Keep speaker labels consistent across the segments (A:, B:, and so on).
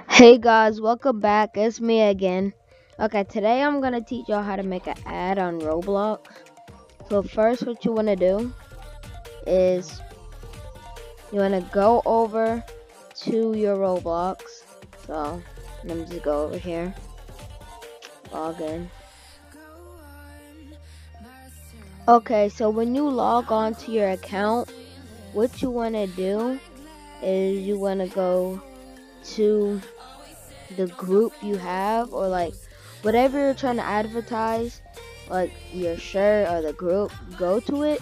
A: Hey guys, welcome back. It's me again. Okay, today I'm gonna teach y'all how to make an ad on Roblox. So first, what you wanna do is you wanna go over to your Roblox. So let me just go over here, log in. Okay, so when you log on to your account, what you wanna do is you wanna go to the group you have, or like whatever you're trying to advertise, like your shirt or the group, go to it.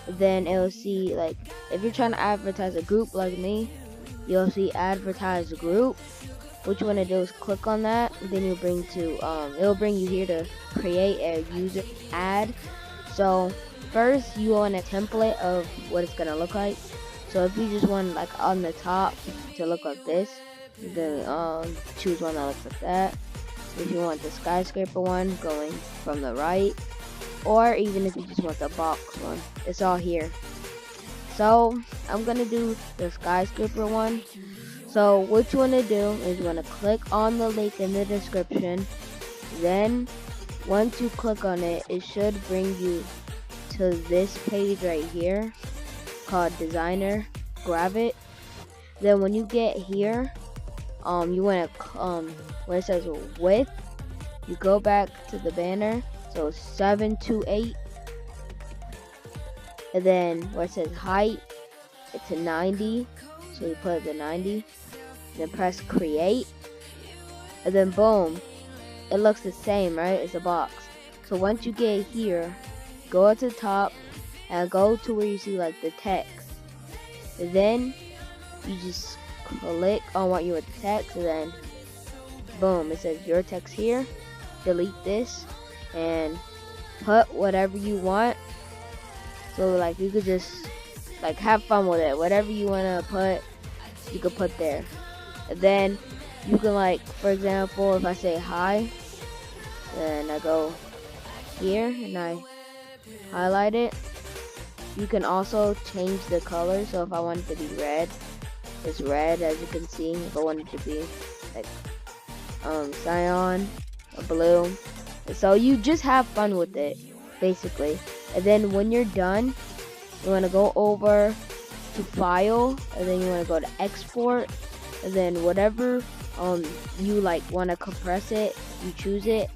A: Then it'll see, like, if you're trying to advertise a group like me, you'll see advertise group. What you want to do is click on that, then you'll bring to it'll bring you here to create a user ad. So first you want a template of what it's gonna look like. So if you just want, like, on the top to look like this, then choose one that looks like that. If you want the skyscraper one going from the right, or even if you just want the box one, it's all here. So I'm gonna do the skyscraper one. So what you want to do is you want to click on the link in the description. Then once you click on it, it should bring you to this page right here called designer. Grab it. Then when you get here, you want to where it says width, you go back to the banner, so 728, and then where it says height, it's a 90, so you put the 90, then press create, and then boom, it looks the same, right? It's a box. So once you get here, go to the top and go to where you see like the text, and then you just click on what you want the text, and then boom, it says your text here. Delete this and put whatever you want. So like you could just like have fun with it. Whatever you want to put, you could put there. And then you can, like, for example, if I say hi, then I go here and I highlight it. You can also change the color. So if I want it to be red, it's red, as you can see. If I want it to be like cyan or blue. So you just have fun with it, basically. And then when you're done, you want to go over to file, and then you want to go to export, and then whatever you like want to compress it, you choose it.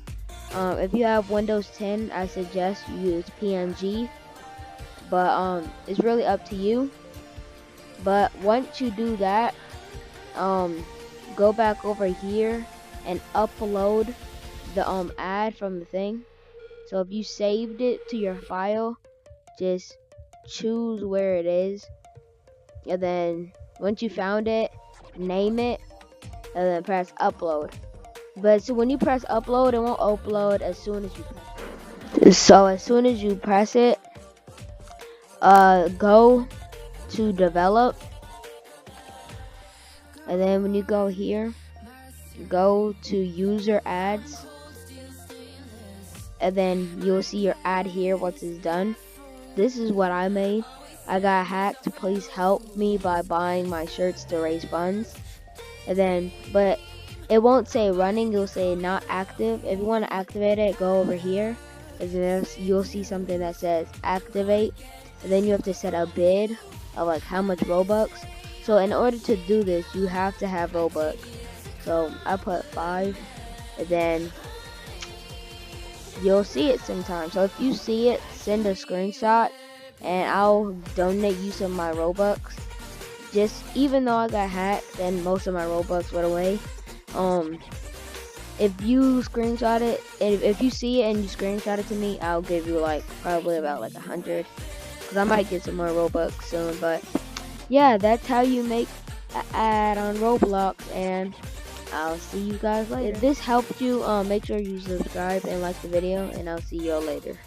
A: If you have Windows 10, I suggest you use PNG, but it's really up to you. But once you do that, go back over here and upload the ad from the thing. So if you saved it to your file, just choose where it is, and then once you found it, name it, and then press upload. But so when you press upload, it won't upload as soon as you press it. So as soon as you press it, go to develop, and then when you go here, go to user ads, and then you'll see your ad here once it's done. This is what I made. I got hacked. Please help me by buying my shirts to raise funds. And then, but it won't say running, it'll say not active. If you want to activate it, go over here, and then you'll see something that says activate, and then you have to set a bid of like how much Robux. So in order to do this, you have to have Robux. So I put 5, and then you'll see it sometime. So if you see it, send a screenshot and I'll donate you some of my Robux. Just, even though I got hacked and most of my Robux went away, if you screenshot it, if you see it and you screenshot it to me, I'll give you like probably about like 100, because I might get some more Robux soon. But yeah, that's how you make an ad on Roblox, and I'll see you guys later. If this helped you, make sure you subscribe and like the video, and I'll see y'all later.